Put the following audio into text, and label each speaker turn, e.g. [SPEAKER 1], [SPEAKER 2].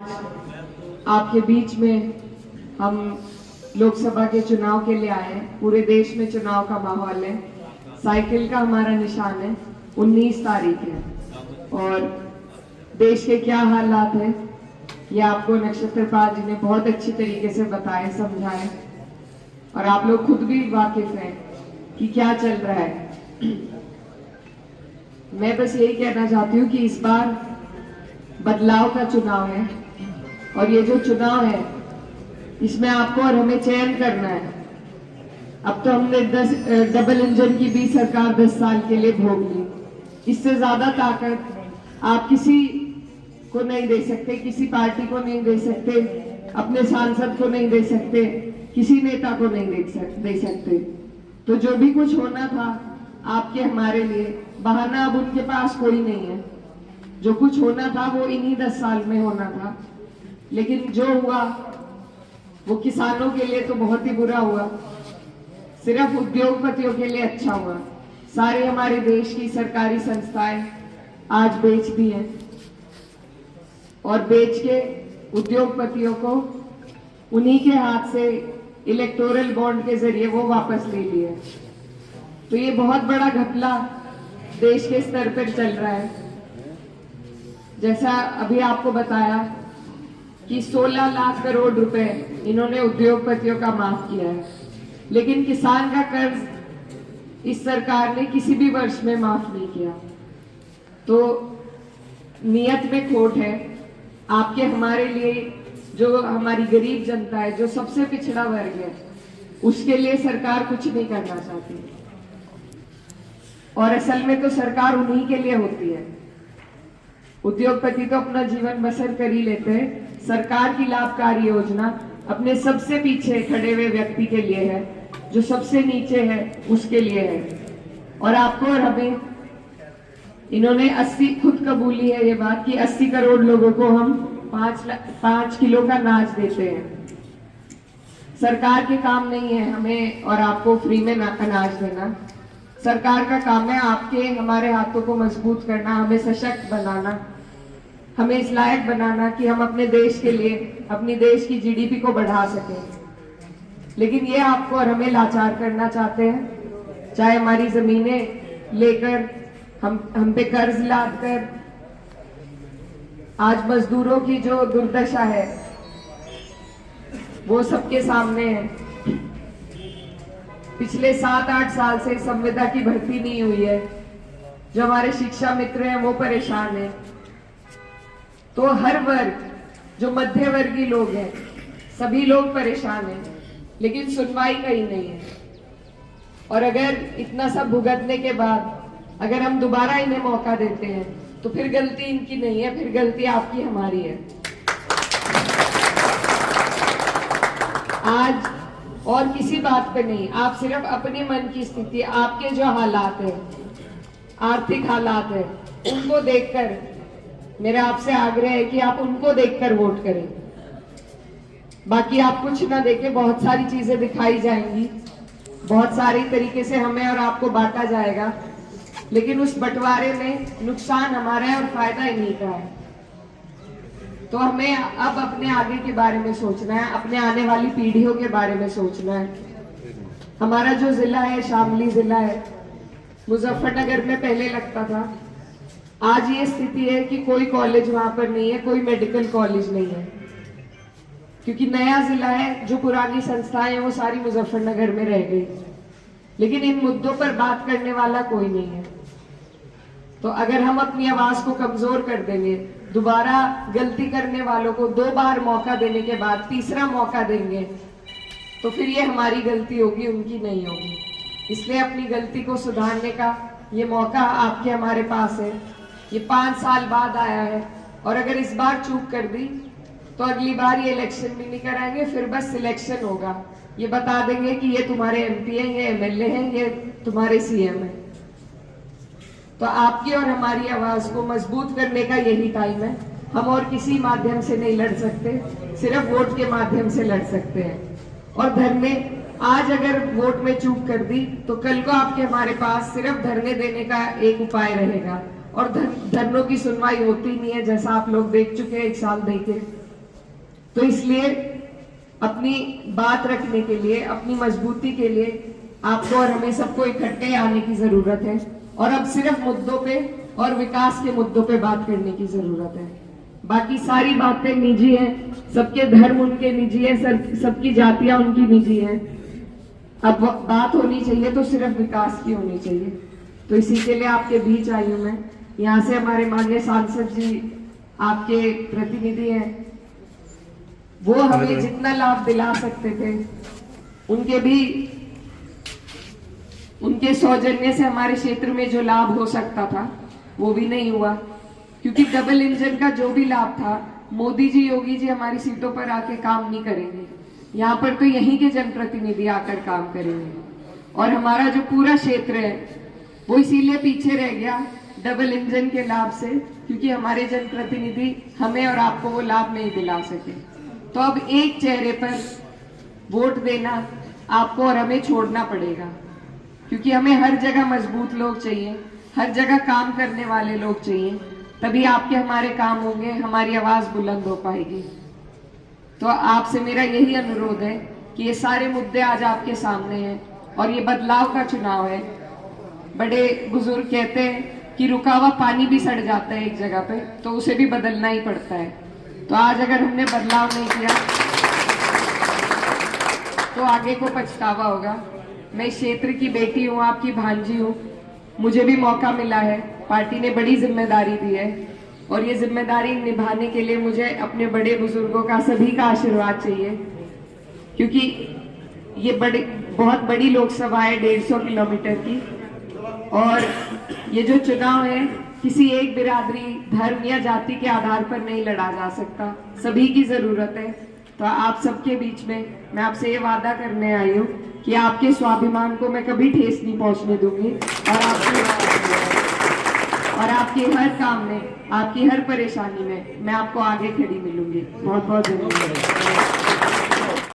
[SPEAKER 1] आपके बीच में हम लोकसभा के चुनाव के लिए आए हैं। पूरे देश में चुनाव का माहौल है। साइकिल का हमारा निशान है, 19 तारीख है और देश के क्या हालात हैं ये आपको नक्षत्रपाल जी ने बहुत अच्छी तरीके से बताया, समझाया और आप लोग खुद भी वाकिफ हैं कि क्या चल रहा है। मैं बस यही कहना चाहती हूँ कि इस बार बदलाव का चुनाव है और ये जो चुनाव है इसमें आपको और हमें चयन करना है। अब तो हमने डबल इंजन की भी सरकार 10 साल के लिए भोग ली। इससे ज्यादा ताकत आप किसी को नहीं दे सकते, किसी पार्टी को नहीं दे सकते, अपने सांसद को नहीं दे सकते, किसी नेता को नहीं दे सकते। तो जो भी कुछ होना था आपके हमारे लिए, बहाना अब उनके पास कोई नहीं है। जो कुछ होना था वो इन्हीं 10 साल में होना था, लेकिन जो हुआ वो किसानों के लिए तो बहुत ही बुरा हुआ। सिर्फ उद्योगपतियों के लिए अच्छा हुआ। सारे हमारे देश की सरकारी संस्थाएं आज बेच दी हैं और बेच के उद्योगपतियों को उन्हीं के हाथ से इलेक्टोरल बॉन्ड के जरिए वो वापस ले लिए। तो ये बहुत बड़ा घपला देश के स्तर पर चल रहा है। जैसा अभी आपको बताया कि 16 लाख करोड़ रुपए इन्होंने उद्योगपतियों का माफ किया है, लेकिन किसान का कर्ज इस सरकार ने किसी भी वर्ष में माफ नहीं किया। तो नियत में खोट है। आपके हमारे लिए, जो हमारी गरीब जनता है, जो सबसे पिछड़ा वर्ग है, उसके लिए सरकार कुछ नहीं करना चाहती और असल में तो सरकार उन्हीं के लिए होती है। उद्योगपति तो अपना जीवन बसर कर ही लेते हैं। सरकार की लाभकारी योजना अपने सबसे पीछे खड़े हुए व्यक्ति के लिए है, जो सबसे नीचे है उसके लिए है। और आपको और हमें इन्होंने 80 खुद कबूली है ये बात कि 80 करोड़ लोगों को हम 5 किलो का अनाज देते हैं। सरकार के काम नहीं है हमें और आपको फ्री में अनाज देना। सरकार का काम है आपके हमारे हाथों को मजबूत करना, हमें सशक्त बनाना, हमें इस लायक बनाना कि हम अपने देश के लिए, अपनी देश की जीडीपी को बढ़ा सकें। लेकिन ये आपको और हमें लाचार करना चाहते हैं, चाहे हमारी जमीनें लेकर, हम पे कर्ज लाद कर। आज मजदूरों की जो दुर्दशा है वो सबके सामने है। पिछले 7-8 साल से संविदा की भर्ती नहीं हुई है। जो हमारे शिक्षा मित्र हैं वो परेशान हैं। तो हर वर्ग, जो मध्य वर्गीय लोग हैं, सभी लोग परेशान हैं, लेकिन सुनवाई कहीं नहीं है। और अगर इतना सब भुगतने के बाद अगर हम दोबारा इन्हें मौका देते हैं तो फिर गलती इनकी नहीं है, फिर गलती आपकी हमारी है। आज और किसी बात पे नहीं, आप सिर्फ अपने मन की स्थिति, आपके जो हालात है, आर्थिक हालात है, उनको देखकर मेरा आपसे आग्रह है कि आप उनको देखकर वोट करें। बाकी आप कुछ ना देखें, बहुत सारी चीजें दिखाई जाएंगी, बहुत सारी तरीके से हमें और आपको बांटा जाएगा, लेकिन उस बंटवारे में नुकसान हमारा है और फायदा इन्हीं का है। तो हमें अब अपने आगे के बारे में सोचना है, अपने आने वाली पीढ़ियों के बारे में सोचना है। हमारा जो जिला है, शामली जिला है, मुजफ्फरनगर में पहले लगता था। आज ये स्थिति है कि कोई कॉलेज वहां पर नहीं है, कोई मेडिकल कॉलेज नहीं है, क्योंकि नया जिला है। जो पुरानी संस्थाएं हैं वो सारी मुजफ्फरनगर में रह गई, लेकिन इन मुद्दों पर बात करने वाला कोई नहीं है। तो अगर हम अपनी आवाज को कमजोर कर देंगे, दोबारा गलती करने वालों को 2 बार मौका देने के बाद तीसरा मौका देंगे, तो फिर ये हमारी गलती होगी, उनकी नहीं होगी। इसलिए अपनी गलती को सुधारने का ये मौका आपके हमारे पास है। ये 5 साल बाद आया है और अगर इस बार चूक कर दी तो अगली बार ये इलेक्शन भी नहीं कराएंगे, फिर बस सिलेक्शन होगा। ये बता देंगे कि ये तुम्हारे एमपी हैं, ये एमएलए हैं, ये तुम्हारे सीएम हैं। तो आपकी और हमारी आवाज को मजबूत करने का यही टाइम है। हम और किसी माध्यम से नहीं लड़ सकते, सिर्फ वोट के माध्यम से लड़ सकते हैं। और धरने, आज अगर वोट में चूक कर दी तो कल को आपके हमारे पास सिर्फ धरने देने का एक उपाय रहेगा और धरनों की सुनवाई होती नहीं है, जैसा आप लोग देख चुके हैं, 1 साल देखे। तो इसलिए अपनी बात रखने के लिए, अपनी मजबूती के लिए आपको और हमें सबको इकट्ठे आने की जरूरत है और अब सिर्फ मुद्दों पे और विकास के मुद्दों पे बात करने की जरूरत है। बाकी सारी बातें निजी हैं, सबके धर्म उनके निजी है, सबकी जातियां उनकी निजी हैं। अब बात होनी चाहिए तो सिर्फ विकास की होनी चाहिए। तो इसी के लिए आपके बीच आई हूं मैं। यहाँ से हमारे माननीय सांसद जी आपके प्रतिनिधि हैं, वो हमें जितना लाभ दिला सकते थे उनके सौजन्य से हमारे क्षेत्र में जो लाभ हो सकता था वो भी नहीं हुआ, क्योंकि डबल इंजन का जो भी लाभ था मोदी जी, योगी जी हमारी सीटों पर आके काम नहीं करेंगे। यहाँ पर तो यहीं के जनप्रतिनिधि आकर काम करेंगे और हमारा जो पूरा क्षेत्र है वो इसीलिए पीछे रह गया डबल इंजन के लाभ से, क्योंकि हमारे जनप्रतिनिधि हमें और आपको वो लाभ नहीं दिला सके। तो अब एक चेहरे पर वोट देना आपको और हमें छोड़ना पड़ेगा, क्योंकि हमें हर जगह मजबूत लोग चाहिए, हर जगह काम करने वाले लोग चाहिए, तभी आपके हमारे काम होंगे, हमारी आवाज बुलंद हो पाएगी। तो आपसे मेरा यही अनुरोध है कि ये सारे मुद्दे आज आपके सामने हैं और ये बदलाव का चुनाव है। बड़े बुजुर्ग कहते हैं कि रुका हुआ पानी भी सड़ जाता है एक जगह पे, तो उसे भी बदलना ही पड़ता है। तो आज अगर हमने बदलाव नहीं किया तो आगे को पछतावा होगा। मैं इस क्षेत्र की बेटी हूँ, आपकी भांजी हूँ, मुझे भी मौका मिला है, पार्टी ने बड़ी जिम्मेदारी दी है और ये जिम्मेदारी निभाने के लिए मुझे अपने बड़े बुजुर्गों का, सभी का आशीर्वाद चाहिए, क्योंकि ये बहुत बड़ी लोकसभा है 150 किलोमीटर की और ये जो चुनाव है किसी एक बिरादरी, धर्म या जाति के आधार पर नहीं लड़ा जा सकता, सभी की जरूरत है। तो आप सबके बीच में मैं आपसे ये वादा करने आई हूँ कि आपके स्वाभिमान को मैं कभी ठेस नहीं पहुंचने दूंगी और आपके हर काम में, आपकी हर परेशानी में मैं आपको आगे खड़ी मिलूंगी। बहुत बहुत धन्यवाद।